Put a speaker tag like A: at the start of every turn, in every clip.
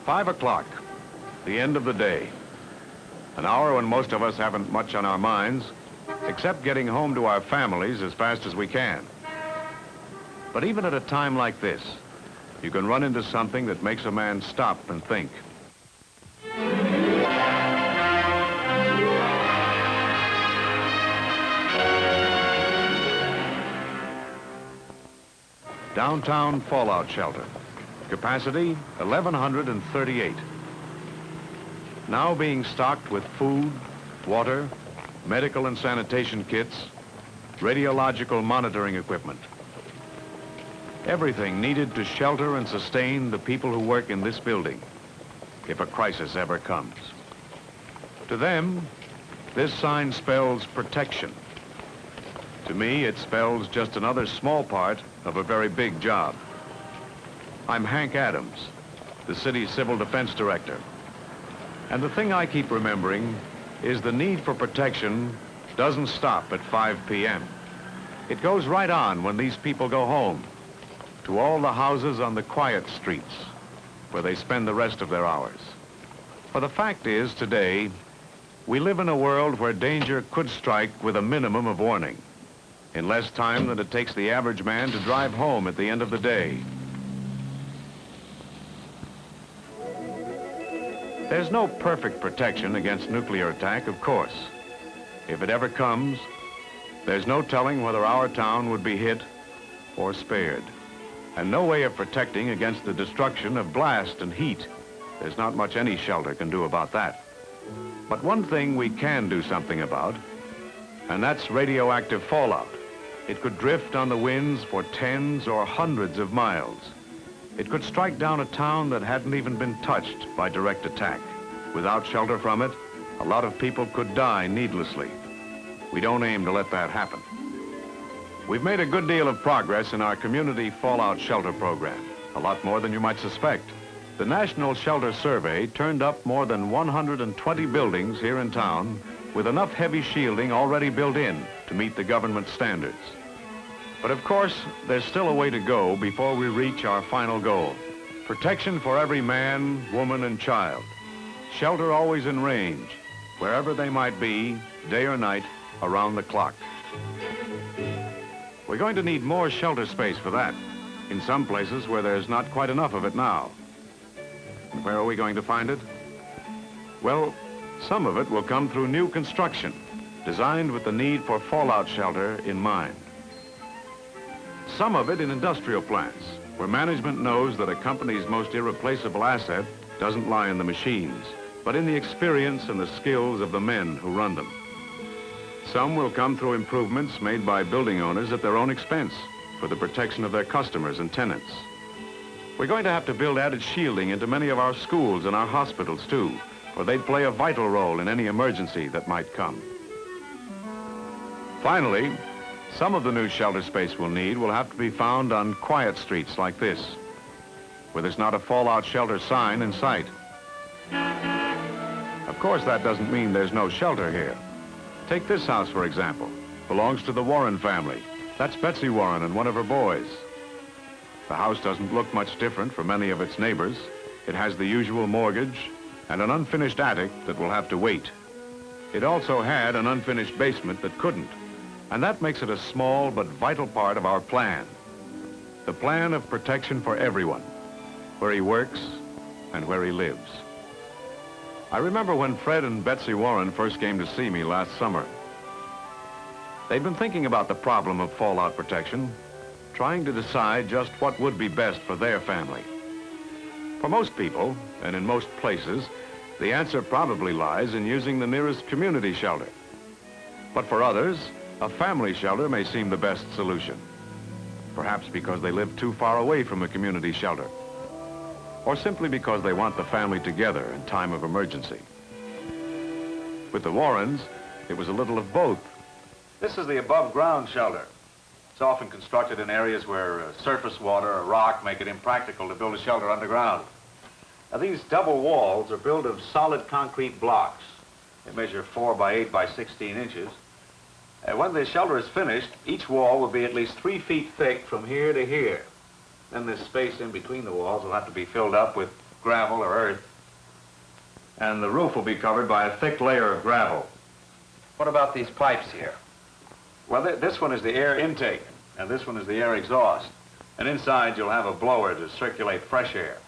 A: 5 o'clock, the end of the day. An hour when most of us haven't much on our minds, except getting home to our families as fast as we can. But even at a time like this, you can run into something that makes a man stop and think. Downtown fallout shelter. Capacity, 1,138. Now being stocked with food, water, medical and sanitation kits, radiological monitoring equipment. Everything needed to shelter and sustain the people who work in this building, if a crisis ever comes. To them, this sign spells protection. To me, it spells just another small part of a very big job. I'm Hank Adams, the city's Civil Defense Director. And the thing I keep remembering is the need for protection doesn't stop at 5 p.m. It goes right on when these people go home, to all the houses on the quiet streets, where they spend the rest of their hours. For the fact is, today, we live in a world where danger could strike with a minimum of warning, in less time than it takes the average man to drive home at the end of the day. There's no perfect protection against nuclear attack, of course. If it ever comes, there's no telling whether our town would be hit or spared. And no way of protecting against the destruction of blast and heat. There's not much any shelter can do about that. But one thing we can do something about, and that's radioactive fallout. It could drift on the winds for tens or hundreds of miles. It could strike down a town that hadn't even been touched by direct attack. Without shelter from it, a lot of people could die needlessly. We don't aim to let that happen. We've made a good deal of progress in our community fallout shelter program, a lot more than you might suspect. The National Shelter Survey turned up more than 120 buildings here in town with enough heavy shielding already built in to meet the government standards. But of course, there's still a way to go before we reach our final goal. Protection for every man, woman, and child. Shelter always in range, wherever they might be, day or night, around the clock. We're going to need more shelter space for that, in some places where there's not quite enough of it now. And where are we going to find it? Well, some of it will come through new construction, designed with the need for fallout shelter in mind. Some of it in industrial plants, where management knows that a company's most irreplaceable asset doesn't lie in the machines, but in the experience and the skills of the men who run them. Some will come through improvements made by building owners at their own expense for the protection of their customers and tenants. We're going to have to build added shielding into many of our schools and our hospitals, too, for they'd play a vital role in any emergency that might come. Finally, some of the new shelter space we'll need will have to be found on quiet streets like this, where there's not a fallout shelter sign in sight. Of course, that doesn't mean there's no shelter here. Take this house, for example. Belongs to the Warren family. That's Betsy Warren and one of her boys. The house doesn't look much different from any of its neighbors. It has the usual mortgage and an unfinished attic that will have to wait. It also had an unfinished basement that couldn't. And that makes it a small but vital part of our plan. The plan of protection for everyone, where he works and where he lives. I remember when Fred and Betsy Warren first came to see me last summer. They'd been thinking about the problem of fallout protection, trying to decide just what would be best for their family. For most people, and in most places, the answer probably lies in using the nearest community shelter. But for others, a family shelter may seem the best solution, perhaps because they live too far away from a community shelter, or simply because they want the family together in time of emergency. With the Warrens, it was a little of both. This is the above-ground shelter. It's often constructed in areas where surface water or rock make it impractical to build a shelter underground. Now, these double walls are built of solid concrete blocks. They measure 4 by 8 by 16 inches. When the shelter is finished, each wall will be at least 3 feet thick from here to here. Then this space in between the walls will have to be filled up with
B: gravel or earth.
A: And the roof will be covered by a thick layer of gravel.
B: What about these pipes here?
A: Well, this one is the air intake, and this one is the air exhaust. And inside you'll have a blower to circulate fresh air.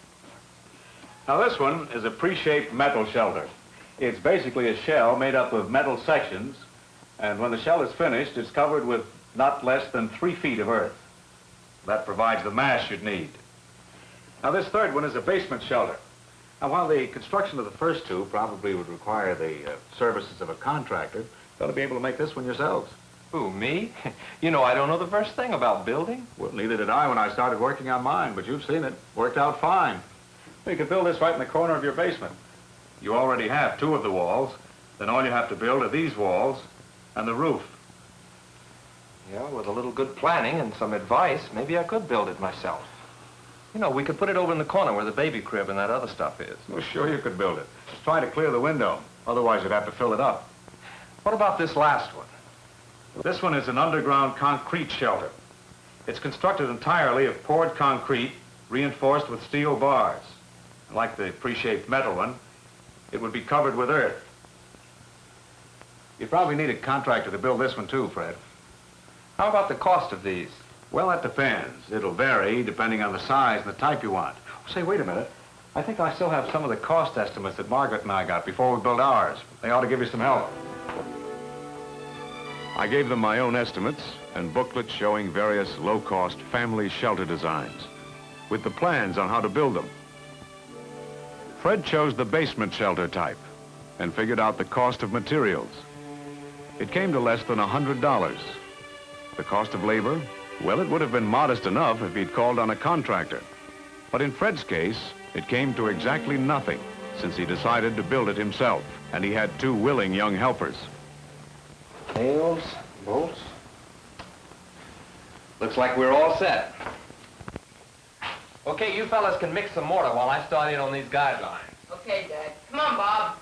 A: Now this one is a pre-shaped metal shelter. It's basically a shell made up of metal sections, and when the shell is finished, it's covered with not less than 3 feet of earth. That provides the mass you'd need. Now this third one is a basement shelter. Now while the construction of the first two probably would require the services of a contractor, you ought to be able to make this one yourselves.
B: Who, me? You know, I don't know the first thing about building.
A: Well, neither did I when I started working on mine, but you've seen it. Worked out fine. You could build this right in the corner of your basement. You already have 2 of the walls. Then all you have to build are these walls and the roof.
B: Yeah, with a little good planning and some advice, maybe I could build it myself. You know, we could put it over in the corner where the baby crib and that other stuff is.
A: Well, sure you could build it. Just try to clear the window. Otherwise, you'd have to fill it up.
B: What about this last one?
A: This one is an underground concrete shelter. It's constructed entirely of poured concrete, reinforced with steel bars. Like the pre-shaped metal one, it would be covered with earth. You'd probably need a contractor to build this one too, Fred.
B: How about the cost of these?
A: Well, that depends. It'll vary depending on the size and the type you want. Say, wait a minute. I think I still have some of the cost estimates that Margaret and I got before we built ours. They ought to give you some help. I gave them my own estimates and booklets showing various low-cost family shelter designs with the plans on how to build them. Fred chose the basement shelter type and figured out the cost of materials. It came to less than $100. The cost of labor, well, it would have been modest enough if he'd called on a contractor. But in Fred's case, it came to exactly nothing since he decided to build it himself, and he had 2 willing young helpers.
B: Nails, bolts. Looks like we're all set. Okay, you fellas can mix some mortar while I start in on these guidelines.
C: Okay, Dad. Come on, Bob.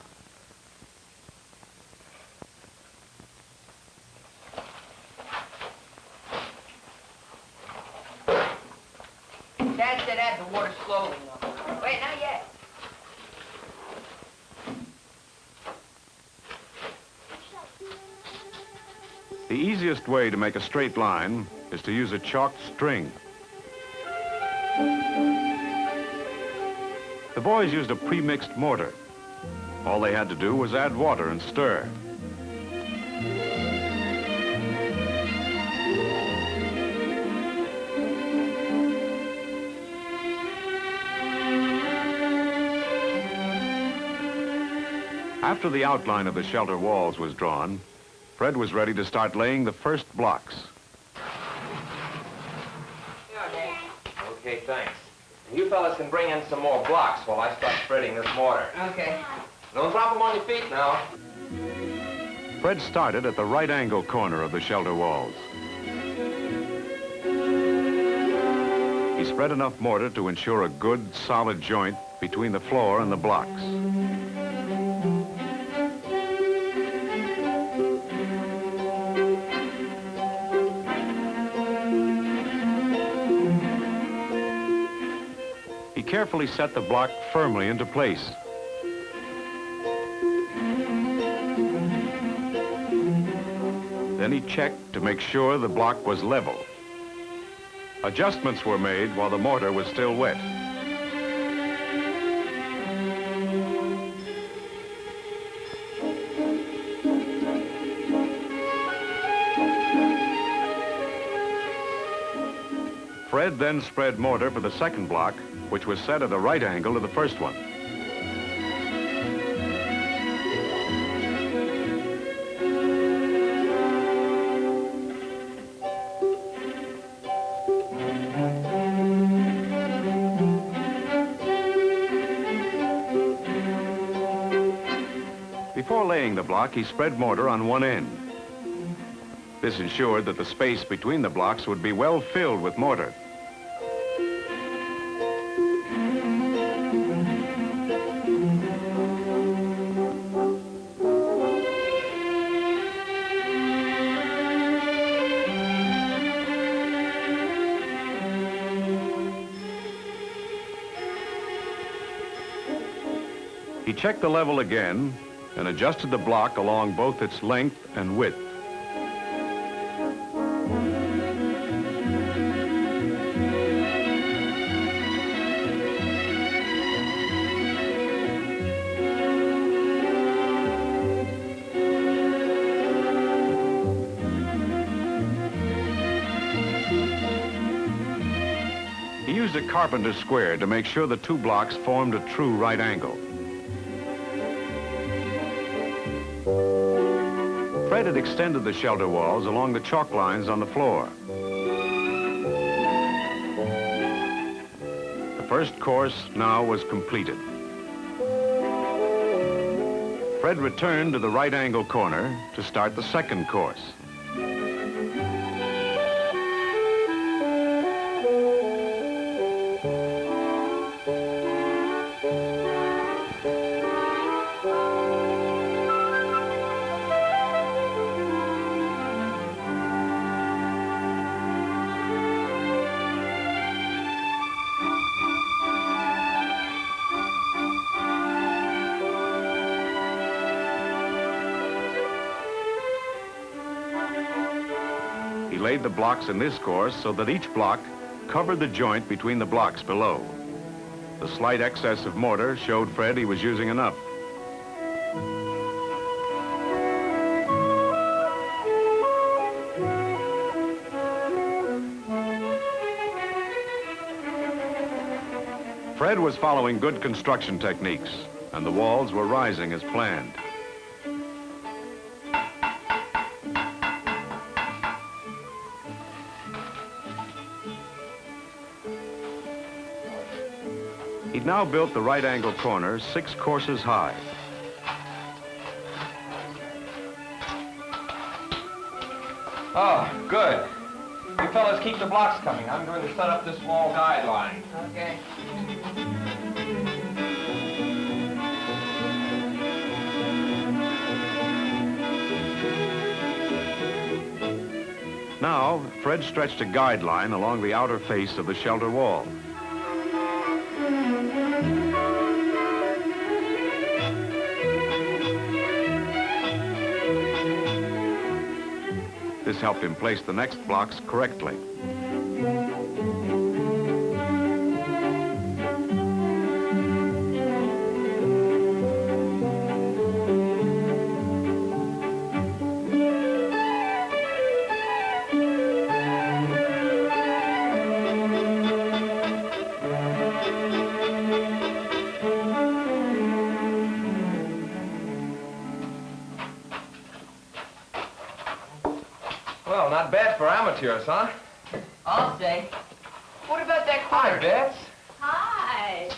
C: Dad said add the water slowly. Wait, not yet.
A: The easiest way to make a straight line is to use a chalked string. The boys used a pre-mixed mortar. All they had to do was add water and stir. After the outline of the shelter walls was drawn, Fred was ready to start laying the first blocks.
B: Okay, thanks. And you fellas can bring in some more blocks while I start spreading this mortar.
C: Okay.
B: Don't drop them on your feet now.
A: Fred started at the right angle corner of the shelter walls. He spread enough mortar to ensure a good, solid joint between the floor and the blocks. He carefully set the block firmly into place. Then he checked to make sure the block was level. Adjustments were made while the mortar was still wet. Fred then spread mortar for the second block, which was set at a right angle to the first one. Before laying the block, he spread mortar on one end. This ensured that the space between the blocks would be well filled with mortar. He checked the level again and adjusted the block along both its length and width. He used a carpenter's square to make sure the two blocks formed a true right angle. Fred had extended the shelter walls along the chalk lines on the floor. The first course now was completed. Fred returned to the right angle corner to start the second course. He laid the blocks in this course so that each block covered the joint between the blocks below. The slight excess of mortar showed Fred he was using enough. Fred was following good construction techniques, and the walls were rising as planned. He'd now built the right angle corner 6 courses high.
B: Oh, good. You fellas keep the blocks coming. I'm going to set up this wall guideline.
C: Okay.
A: Now, Fred stretched a guideline along the outer face of the shelter wall. This helped him place the next blocks correctly.
B: Well, not bad for amateurs, huh?
C: I'll say. What about that
B: Hi,
C: corner?
B: Bets.
C: Hi.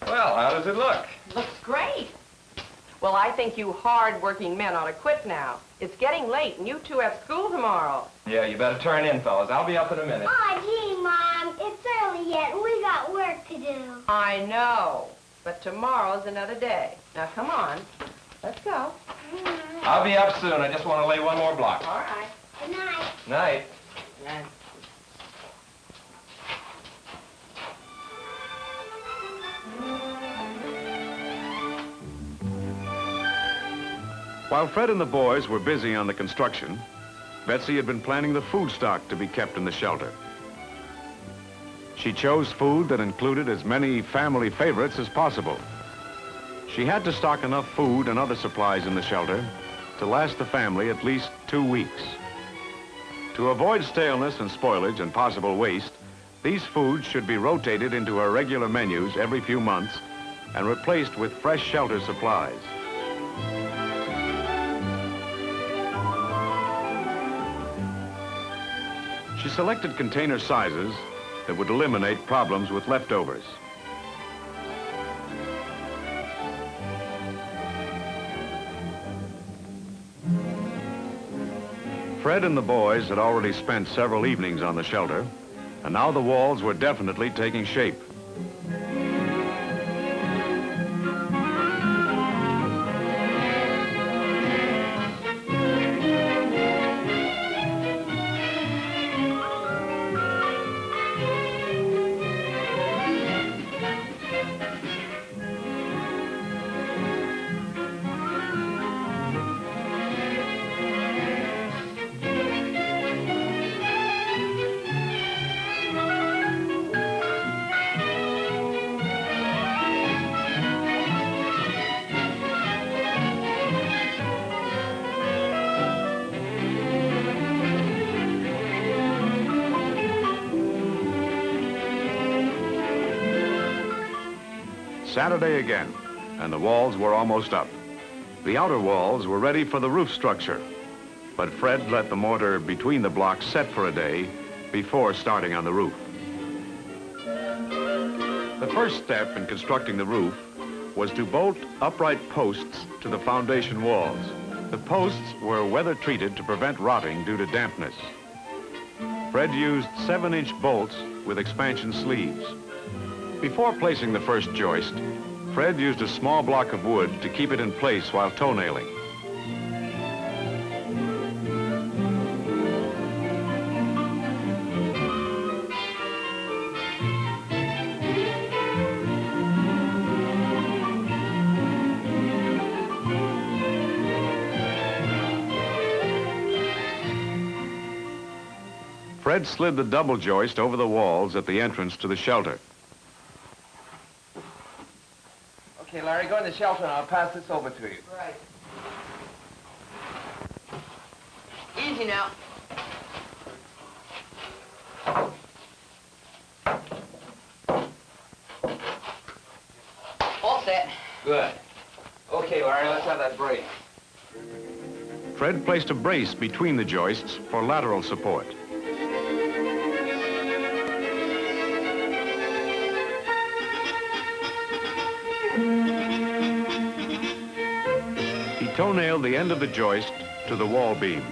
B: Well, how does it look?
D: Looks great. Well, I think you hard-working men ought to quit now. It's getting late, and you two have school tomorrow.
B: Yeah, you better turn in, fellas. I'll be up in a minute.
E: Aw, gee, Mom, it's early yet, and we got work to do.
D: I know, but tomorrow's another day. Now, come on. Let's go.
B: I'll be up soon. I just want to lay one more block.
D: All right.
E: Good night.
B: Night.
D: Then.
A: While Fred and the boys were busy on the construction, Betsy had been planning the food stock to be kept in the shelter. She chose food that included as many family favorites as possible. She had to stock enough food and other supplies in the shelter to last the family at least 2 weeks. To avoid staleness and spoilage and possible waste, these foods should be rotated into her regular menus every few months and replaced with fresh shelter supplies. She selected container sizes that would eliminate problems with leftovers. Fred and the boys had already spent several evenings on the shelter, and now the walls were definitely taking shape. Saturday again, and the walls were almost up. The outer walls were ready for the roof structure, but Fred let the mortar between the blocks set for a day before starting on the roof. The first step in constructing the roof was to bolt upright posts to the foundation walls. The posts were weather-treated to prevent rotting due to dampness. Fred used 7-inch bolts with expansion sleeves. Before placing the first joist, Fred used a small block of wood to keep it in place while toe-nailing. Fred slid the double joist over the walls at the entrance to the shelter.
B: Okay, Larry, go in the shelter and I'll pass this over to you.
D: Right. Easy now. All set.
B: Good. Okay, Larry, let's have that brace.
A: Fred placed a brace between the joists for lateral support. He toe-nailed the end of the joist to the wall beam.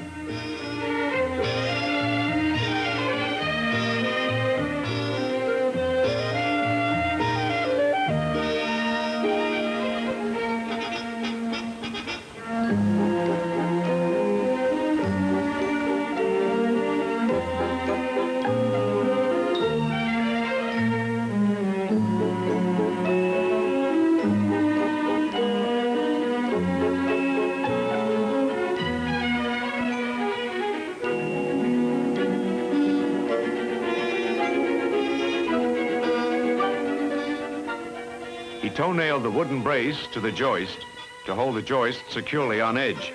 A: He toe-nailed the wooden brace to the joist to hold the joist securely on edge.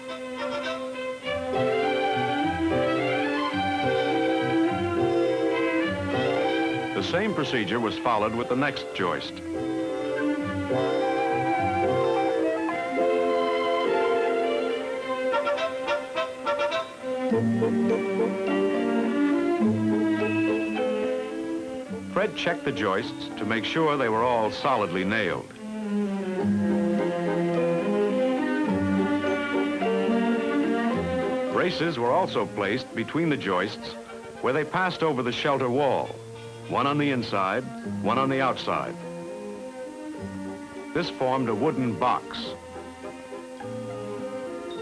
A: The same procedure was followed with the next joist. Fred checked the joists to make sure they were all solidly nailed. Braces were also placed between the joists where they passed over the shelter wall, one on the inside, one on the outside. This formed a wooden box.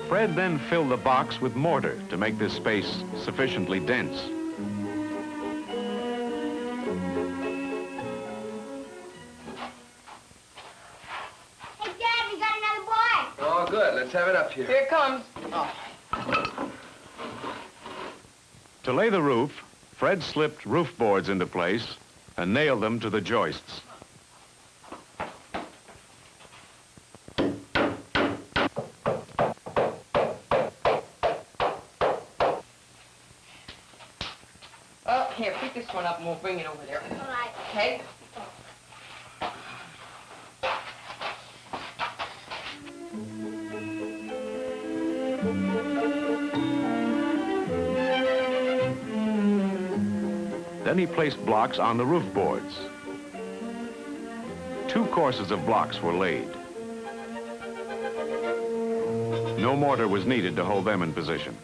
A: Fred then filled the box with mortar to make this space sufficiently dense.
E: Hey, Dad, we got another board.
B: Oh, good. Let's have it up here.
D: Here it comes. Oh.
A: To lay the roof, Fred slipped roof boards into place and nailed them to the joists.
D: Oh, here, pick this one up and we'll bring it over there.
E: All right.
D: Okay?
A: Then he placed blocks on the roof boards. 2 courses of blocks were laid. No mortar was needed to hold them in position.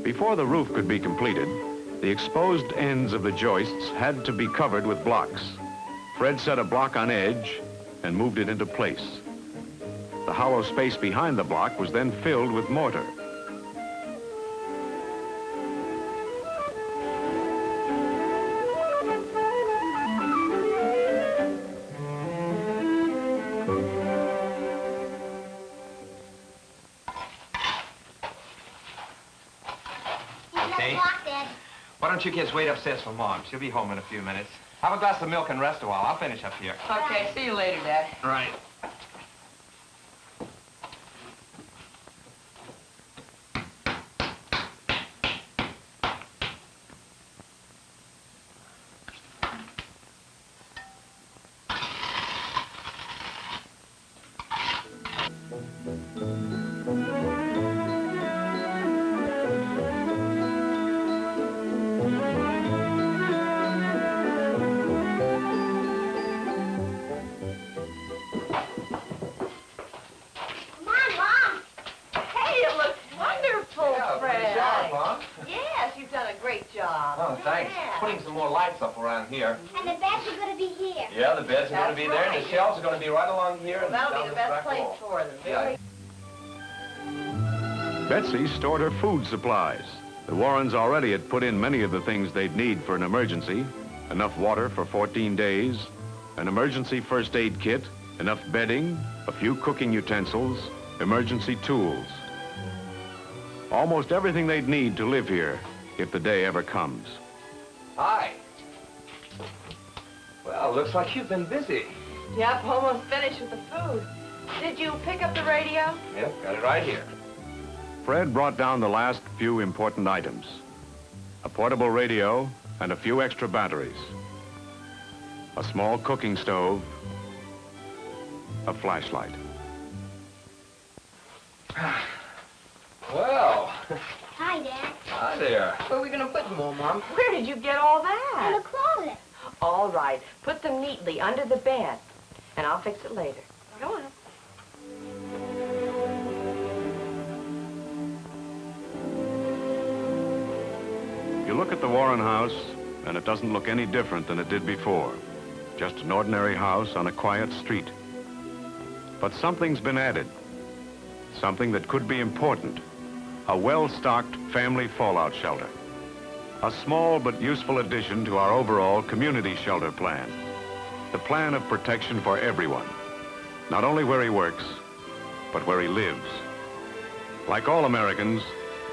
A: Before the roof could be completed, the exposed ends of the joists had to be covered with blocks. Fred set a block on edge and moved it into place. The hollow space behind the block was then filled with mortar.
B: Okay.
E: Block, Dad.
B: Why don't you kids wait upstairs for Mom? She'll be home in a few minutes. Have a glass of milk and rest a while. I'll finish up here.
D: Okay, see you later, Dad.
B: Right. lights up around here.
E: And the beds are going to be here.
B: Yeah, the beds are going to be there, and
D: right.
B: the shelves are going to be right along here.
D: Well,
B: and
D: that'll
B: down
D: be the
B: this
D: best
B: back
D: place
B: wall.
D: for them.
B: Yeah.
A: Betsy stored her food supplies. The Warrens already had put in many of the things they'd need for an emergency. Enough water for 14 days, an emergency first aid kit, enough bedding, a few cooking utensils, emergency tools. Almost everything they'd need to live here if the day ever comes.
B: Hi. Well, looks like you've been busy.
D: Yep, almost finished with the food. Did you pick up the radio?
B: Yep, got it right here.
A: Fred brought down the last few important items. A portable radio and a few extra batteries. A small cooking stove, a flashlight.
B: Well,
E: Hi, Dad.
B: hi there.
D: Where are we going to put them all, Mom? Where did you get all
E: In
D: that?
E: the closet.
D: All right, put them neatly under the bed, and I'll fix it later. Go on.
A: You look at the Warren house, and it doesn't look any different than it did before. Just an ordinary house on a quiet street. But something's been added. Something that could be important. A well-stocked family fallout shelter. A small but useful addition to our overall community shelter plan. The plan of protection for everyone. Not only where he works, but where he lives. Like all Americans,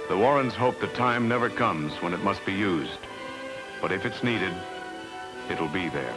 A: the Warrens hope the time never comes when it must be used. But if it's needed, it'll be there.